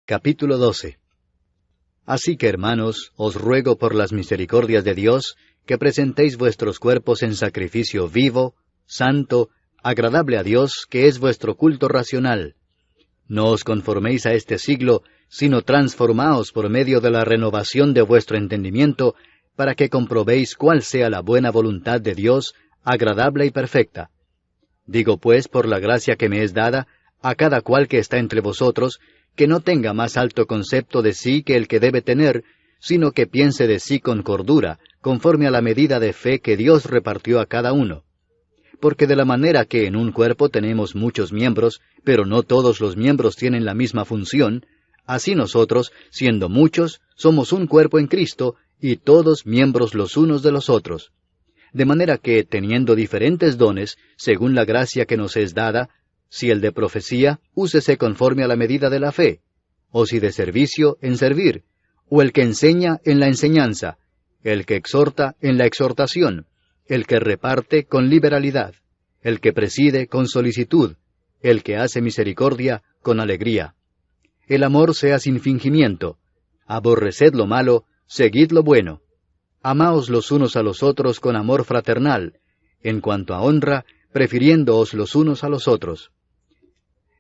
Capítulo 12. Así que, hermanos, os ruego por las misericordias de Dios, que presentéis vuestros cuerpos en sacrificio vivo, santo, agradable a Dios, que es vuestro culto racional. No os conforméis a este siglo, sino transformaos por medio de la renovación de vuestro entendimiento, para que comprobéis cuál sea la buena voluntad de Dios, agradable y perfecta. Digo pues, por la gracia que me es dada, a cada cual que está entre vosotros, que no tenga más alto concepto de sí que el que debe tener, sino que piense de sí con cordura, conforme a la medida de fe que Dios repartió a cada uno. Porque de la manera que en un cuerpo tenemos muchos miembros, pero no todos los miembros tienen la misma función, así nosotros, siendo muchos, somos un cuerpo en Cristo, y todos miembros los unos de los otros. De manera que, teniendo diferentes dones, según la gracia que nos es dada, si el de profecía, úsese conforme a la medida de la fe, o si de servicio, en servir, o el que enseña, en la enseñanza, el que exhorta, en la exhortación, el que reparte, con liberalidad, el que preside, con solicitud, el que hace misericordia, con alegría. El amor sea sin fingimiento. Aborreced lo malo, seguid lo bueno. Amaos los unos a los otros con amor fraternal, en cuanto a honra, prefiriéndoos los unos a los otros.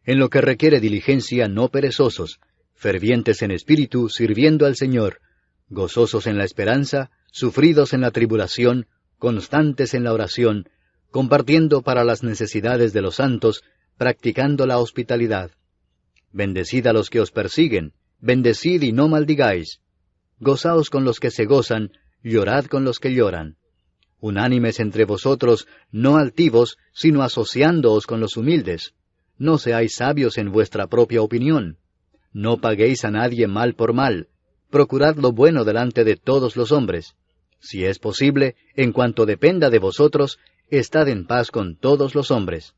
En lo que requiere diligencia, no perezosos, fervientes en espíritu, sirviendo al Señor, gozosos en la esperanza, sufridos en la tribulación, constantes en la oración, compartiendo para las necesidades de los santos, practicando la hospitalidad. Bendecid a los que os persiguen, bendecid y no maldigáis. Gozaos con los que se gozan, llorad con los que lloran. Unánimes entre vosotros, no altivos, sino asociándoos con los humildes. No seáis sabios en vuestra propia opinión. No paguéis a nadie mal por mal. Procurad lo bueno delante de todos los hombres. Si es posible, en cuanto dependa de vosotros, estad en paz con todos los hombres.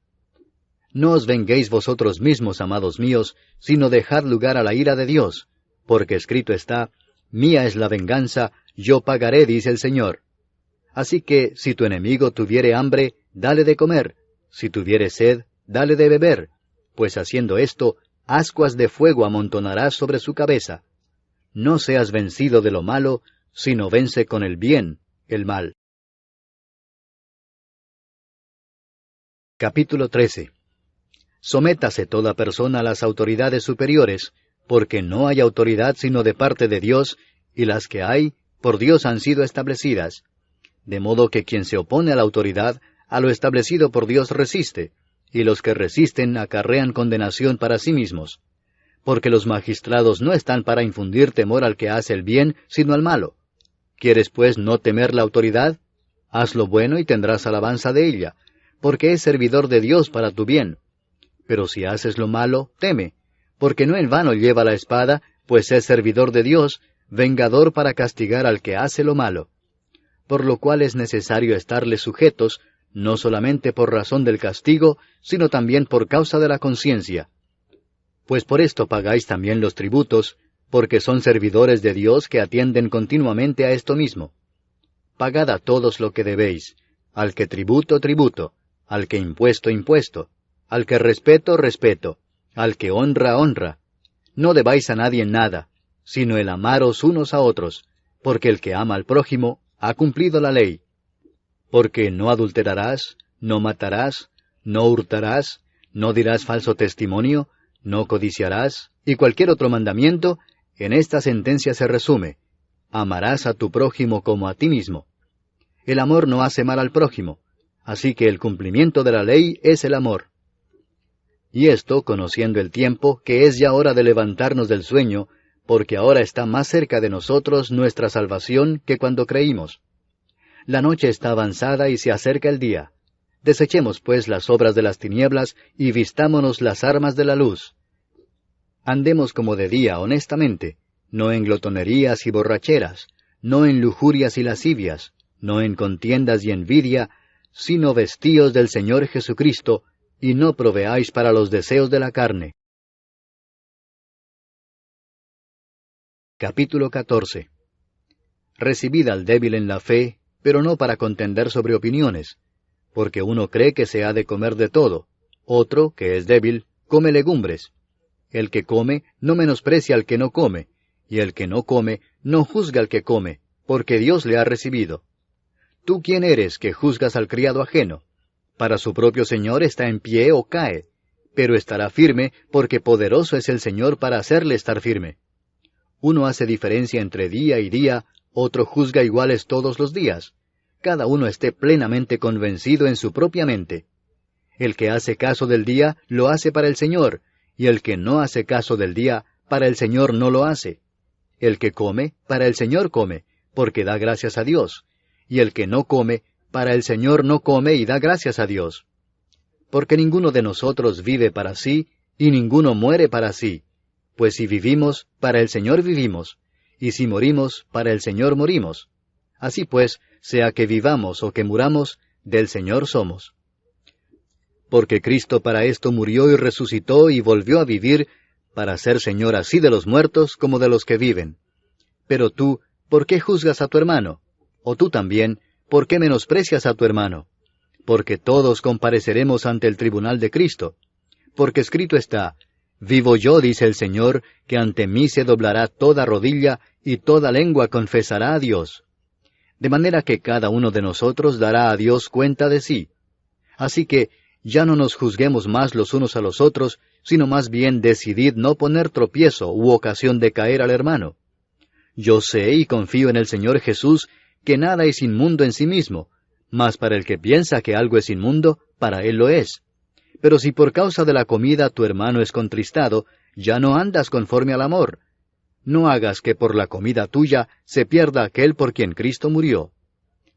No os venguéis vosotros mismos, amados míos, sino dejad lugar a la ira de Dios, porque escrito está, mía es la venganza, yo pagaré, dice el Señor. Así que, si tu enemigo tuviere hambre, dale de comer, si tuviere sed, dale de beber, pues haciendo esto, ascuas de fuego amontonarás sobre su cabeza. No seas vencido de lo malo, sino vence con el bien el mal. Capítulo 13. Sométase toda persona a las autoridades superiores, porque no hay autoridad sino de parte de Dios, y las que hay, por Dios han sido establecidas. De modo que quien se opone a la autoridad, a lo establecido por Dios resiste, y los que resisten acarrean condenación para sí mismos. Porque los magistrados no están para infundir temor al que hace el bien, sino al malo. ¿Quieres pues no temer la autoridad? Haz lo bueno y tendrás alabanza de ella, porque es servidor de Dios para tu bien. Pero si haces lo malo, teme, porque no en vano lleva la espada, pues es servidor de Dios, vengador para castigar al que hace lo malo. Por lo cual es necesario estarles sujetos, no solamente por razón del castigo, sino también por causa de la conciencia. Pues por esto pagáis también los tributos, porque son servidores de Dios que atienden continuamente a esto mismo. Pagad a todos lo que debéis, al que tributo, tributo, al que impuesto, impuesto, al que respeto, respeto, al que honra, honra. No debáis a nadie nada, sino el amaros unos a otros, porque el que ama al prójimo ha cumplido la ley. Porque no adulterarás, no matarás, no hurtarás, no dirás falso testimonio, no codiciarás, y cualquier otro mandamiento, en esta sentencia se resume: amarás a tu prójimo como a ti mismo. El amor no hace mal al prójimo, así que el cumplimiento de la ley es el amor. Y esto, conociendo el tiempo, que es ya hora de levantarnos del sueño, porque ahora está más cerca de nosotros nuestra salvación que cuando creímos. La noche está avanzada y se acerca el día. Desechemos pues las obras de las tinieblas y vistámonos las armas de la luz. Andemos como de día honestamente, no en glotonerías y borracheras, no en lujurias y lascivias, no en contiendas y envidia, sino vestíos del Señor Jesucristo, y no proveáis para los deseos de la carne. Capítulo 14. Recibid al débil en la fe, pero no para contender sobre opiniones, porque uno cree que se ha de comer de todo, otro, que es débil, come legumbres. El que come no menosprecia al que no come, y el que no come no juzga al que come, porque Dios le ha recibido. ¿Tú quién eres que juzgas al criado ajeno? Para su propio Señor está en pie o cae, pero estará firme, porque poderoso es el Señor para hacerle estar firme. Uno hace diferencia entre día y día, otro juzga iguales todos los días. Cada uno esté plenamente convencido en su propia mente. El que hace caso del día, lo hace para el Señor, y el que no hace caso del día, para el Señor no lo hace. El que come, para el Señor come, porque da gracias a Dios. Y el que no come, para el Señor no come y da gracias a Dios. Porque ninguno de nosotros vive para sí, y ninguno muere para sí. Pues si vivimos, para el Señor vivimos, y si morimos, para el Señor morimos. Así pues, sea que vivamos o que muramos, del Señor somos. Porque Cristo para esto murió y resucitó y volvió a vivir, para ser Señor así de los muertos como de los que viven. Pero tú, ¿por qué juzgas a tu hermano? O tú también, ¿por qué menosprecias a tu hermano? Porque todos compareceremos ante el tribunal de Cristo. Porque escrito está, vivo yo, dice el Señor, que ante mí se doblará toda rodilla y toda lengua confesará a Dios. De manera que cada uno de nosotros dará a Dios cuenta de sí. Así que ya no nos juzguemos más los unos a los otros, sino más bien decidid no poner tropiezo u ocasión de caer al hermano. Yo sé y confío en el Señor Jesús que nada es inmundo en sí mismo, mas para el que piensa que algo es inmundo, para él lo es. Pero si por causa de la comida tu hermano es contristado, ya no andas conforme al amor. No hagas que por la comida tuya se pierda aquel por quien Cristo murió.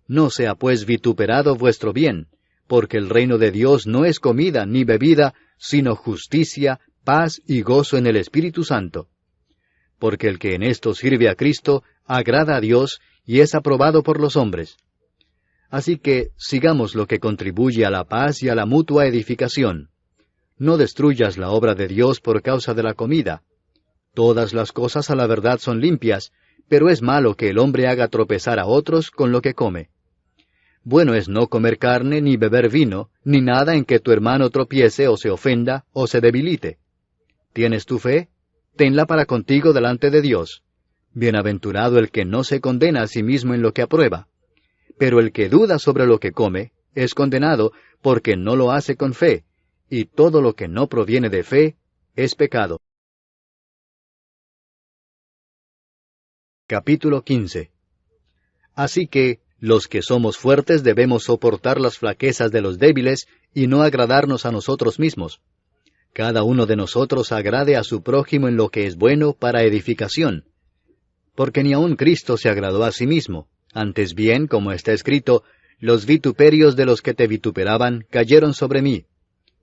No sea pues vituperado vuestro bien, porque el reino de Dios no es comida ni bebida, sino justicia, paz y gozo en el Espíritu Santo. Porque el que en esto sirve a Cristo, agrada a Dios y es aprobado por los hombres. Así que sigamos lo que contribuye a la paz y a la mutua edificación. No destruyas la obra de Dios por causa de la comida. Todas las cosas a la verdad son limpias, pero es malo que el hombre haga tropezar a otros con lo que come. Bueno es no comer carne, ni beber vino, ni nada en que tu hermano tropiece o se ofenda o se debilite. ¿Tienes tu fe? Tenla para contigo delante de Dios. Bienaventurado el que no se condena a sí mismo en lo que aprueba. Pero el que duda sobre lo que come, es condenado, porque no lo hace con fe, y todo lo que no proviene de fe, es pecado. Capítulo 15. Así que, los que somos fuertes debemos soportar las flaquezas de los débiles, y no agradarnos a nosotros mismos. Cada uno de nosotros agrade a su prójimo en lo que es bueno para edificación. Porque ni aun Cristo se agradó a sí mismo. Antes bien, como está escrito, los vituperios de los que te vituperaban cayeron sobre mí.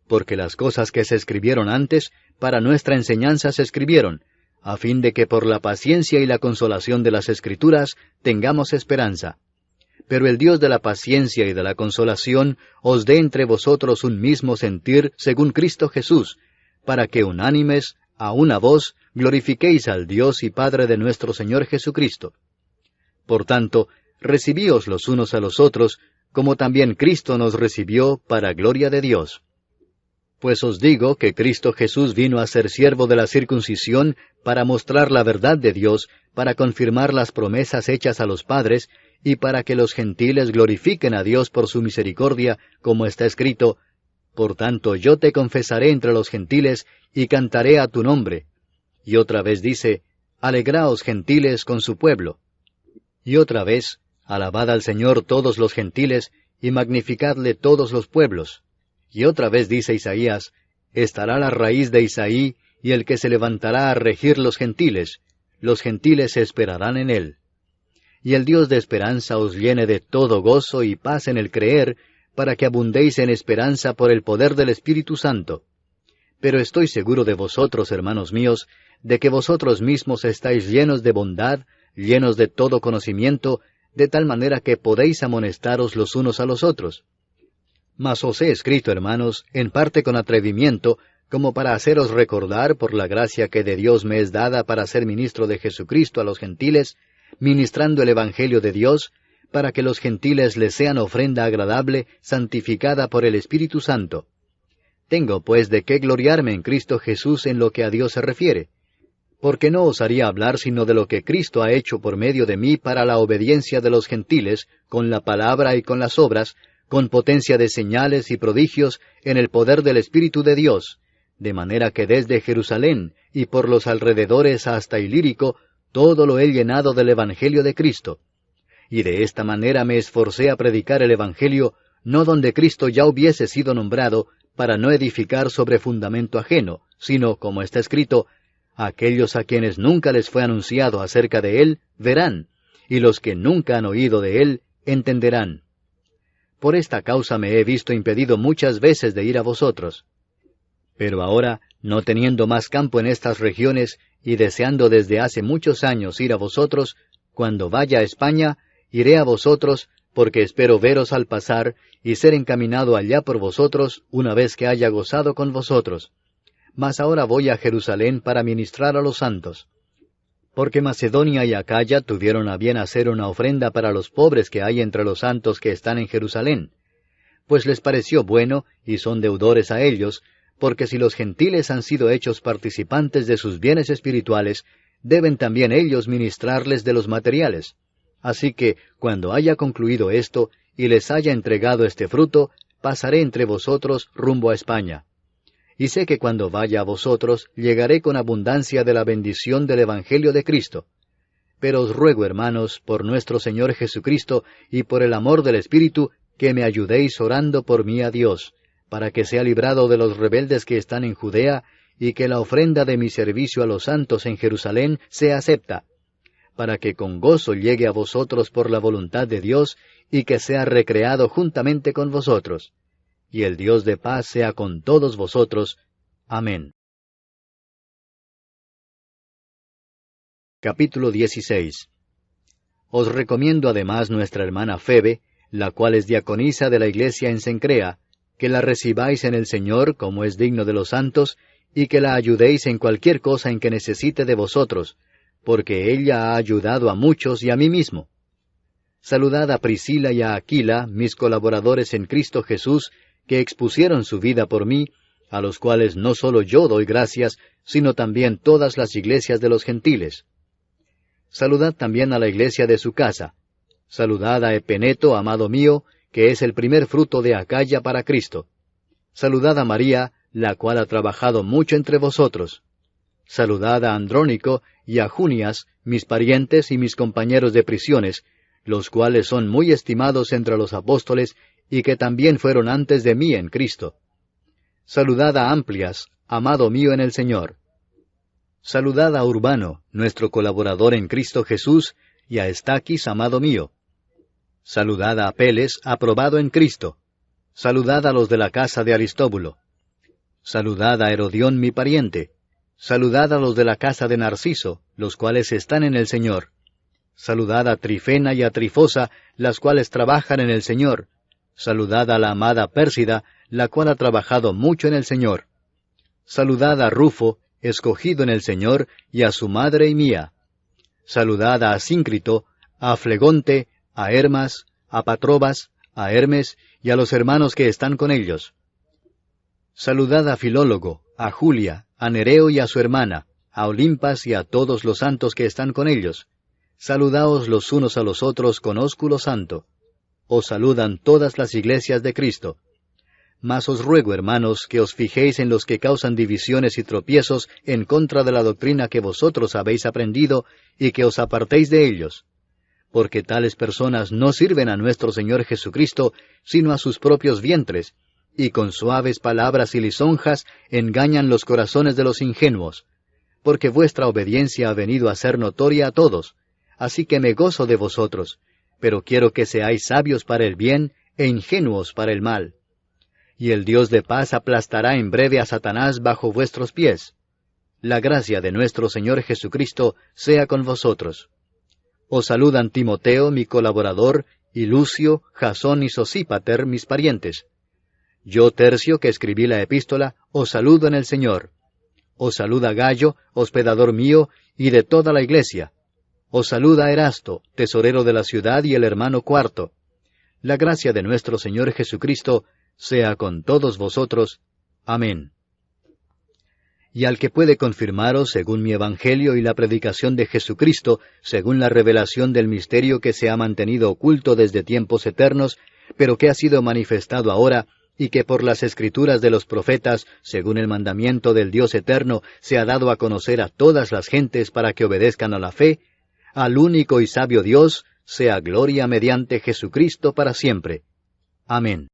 Porque las cosas que se escribieron antes, para nuestra enseñanza se escribieron, a fin de que por la paciencia y la consolación de las Escrituras tengamos esperanza. Pero el Dios de la paciencia y de la consolación os dé entre vosotros un mismo sentir según Cristo Jesús, para que unánimes, a una voz, glorifiquéis al Dios y Padre de nuestro Señor Jesucristo. Por tanto, recibíos los unos a los otros, como también Cristo nos recibió para gloria de Dios. Pues os digo que Cristo Jesús vino a ser siervo de la circuncisión para mostrar la verdad de Dios, para confirmar las promesas hechas a los padres, y para que los gentiles glorifiquen a Dios por su misericordia, como está escrito, Por tanto yo te confesaré entre los gentiles, y cantaré a tu nombre. Y otra vez dice, Alegraos gentiles con su pueblo. Y otra vez, Alabad al Señor todos los gentiles, y magnificadle todos los pueblos. Y otra vez dice Isaías, Estará la raíz de Isaí, y el que se levantará a regir los gentiles esperarán en él. Y el Dios de esperanza os llene de todo gozo y paz en el creer, para que abundéis en esperanza por el poder del Espíritu Santo. Pero estoy seguro de vosotros, hermanos míos, de que vosotros mismos estáis llenos de bondad, llenos de todo conocimiento, de tal manera que podéis amonestaros los unos a los otros. Mas os he escrito, hermanos, en parte con atrevimiento, como para haceros recordar, por la gracia que de Dios me es dada para ser ministro de Jesucristo a los gentiles, ministrando el Evangelio de Dios, para que los gentiles les sean ofrenda agradable, santificada por el Espíritu Santo. Tengo pues de qué gloriarme en Cristo Jesús en lo que a Dios se refiere, porque no osaría hablar sino de lo que Cristo ha hecho por medio de mí para la obediencia de los gentiles, con la palabra y con las obras, con potencia de señales y prodigios, en el poder del Espíritu de Dios, de manera que desde Jerusalén y por los alrededores hasta Ilírico, todo lo he llenado del Evangelio de Cristo. Y de esta manera me esforcé a predicar el Evangelio, no donde Cristo ya hubiese sido nombrado, para no edificar sobre fundamento ajeno, sino, como está escrito, aquellos a quienes nunca les fue anunciado acerca de Él, verán, y los que nunca han oído de Él, entenderán. Por esta causa me he visto impedido muchas veces de ir a vosotros. Pero ahora, no teniendo más campo en estas regiones, y deseando desde hace muchos años ir a vosotros, cuando vaya a España, iré a vosotros, porque espero veros al pasar, y ser encaminado allá por vosotros, una vez que haya gozado con vosotros. Mas ahora voy a Jerusalén para ministrar a los santos. Porque Macedonia y Acaya tuvieron a bien hacer una ofrenda para los pobres que hay entre los santos que están en Jerusalén. Pues les pareció bueno, y son deudores a ellos, porque si los gentiles han sido hechos participantes de sus bienes espirituales, deben también ellos ministrarles de los materiales. Así que, cuando haya concluido esto, y les haya entregado este fruto, pasaré entre vosotros rumbo a España. Y sé que cuando vaya a vosotros, llegaré con abundancia de la bendición del Evangelio de Cristo. Pero os ruego, hermanos, por nuestro Señor Jesucristo, y por el amor del Espíritu, que me ayudéis orando por mí a Dios, para que sea librado de los rebeldes que están en Judea, y que la ofrenda de mi servicio a los santos en Jerusalén sea acepta, para que con gozo llegue a vosotros por la voluntad de Dios, y que sea recreado juntamente con vosotros. Y el Dios de paz sea con todos vosotros. Amén. Capítulo 16. Os recomiendo además nuestra hermana Febe, la cual es diaconisa de la iglesia en Cencrea, que la recibáis en el Señor como es digno de los santos, y que la ayudéis en cualquier cosa en que necesite de vosotros, porque ella ha ayudado a muchos y a mí mismo. Saludad a Priscila y a Aquila, mis colaboradores en Cristo Jesús, que expusieron su vida por mí, a los cuales no solo yo doy gracias, sino también todas las iglesias de los gentiles. Saludad también a la iglesia de su casa. Saludad a Epeneto, amado mío, que es el primer fruto de Acaya para Cristo. Saludad a María, la cual ha trabajado mucho entre vosotros. Saludad a Andrónico y a Junias, mis parientes y mis compañeros de prisiones, los cuales son muy estimados entre los apóstoles, y que también fueron antes de mí en Cristo. Saludad a Amplias, amado mío en el Señor. Saludad a Urbano, nuestro colaborador en Cristo Jesús, y a Estaquis, amado mío. Saludad a Apeles, aprobado en Cristo. Saludad a los de la casa de Aristóbulo. Saludad a Herodión, mi pariente. Saludad a los de la casa de Narciso, los cuales están en el Señor. Saludad a Trifena y a Trifosa, las cuales trabajan en el Señor. Saludad a la amada Pérsida, la cual ha trabajado mucho en el Señor. Saludad a Rufo, escogido en el Señor, y a su madre y mía. Saludad a Asíncrito, a Flegonte, a Hermas, a Patrobas, a Hermes, y a los hermanos que están con ellos. Saludad a Filólogo, a Julia, a Nereo y a su hermana, a Olimpas y a todos los santos que están con ellos. Saludaos los unos a los otros con ósculo santo. Os saludan todas las iglesias de Cristo. Mas os ruego, hermanos, que os fijéis en los que causan divisiones y tropiezos en contra de la doctrina que vosotros habéis aprendido, y que os apartéis de ellos. Porque tales personas no sirven a nuestro Señor Jesucristo, sino a sus propios vientres, y con suaves palabras y lisonjas engañan los corazones de los ingenuos. Porque vuestra obediencia ha venido a ser notoria a todos, así que me gozo de vosotros, pero quiero que seáis sabios para el bien e ingenuos para el mal. Y el Dios de paz aplastará en breve a Satanás bajo vuestros pies. La gracia de nuestro Señor Jesucristo sea con vosotros. Os saludan Timoteo, mi colaborador, y Lucio, Jasón y Sosípater, mis parientes. Yo, Tercio, que escribí la epístola, os saludo en el Señor. Os saluda Gallo, hospedador mío, y de toda la iglesia. Os saluda Erasto, tesorero de la ciudad, y el hermano Cuarto. La gracia de nuestro Señor Jesucristo sea con todos vosotros. Amén. Y al que puede confirmaros según mi Evangelio y la predicación de Jesucristo, según la revelación del misterio que se ha mantenido oculto desde tiempos eternos, pero que ha sido manifestado ahora, y que por las escrituras de los profetas, según el mandamiento del Dios eterno, se ha dado a conocer a todas las gentes para que obedezcan a la fe, al único y sabio Dios, sea gloria mediante Jesucristo para siempre. Amén.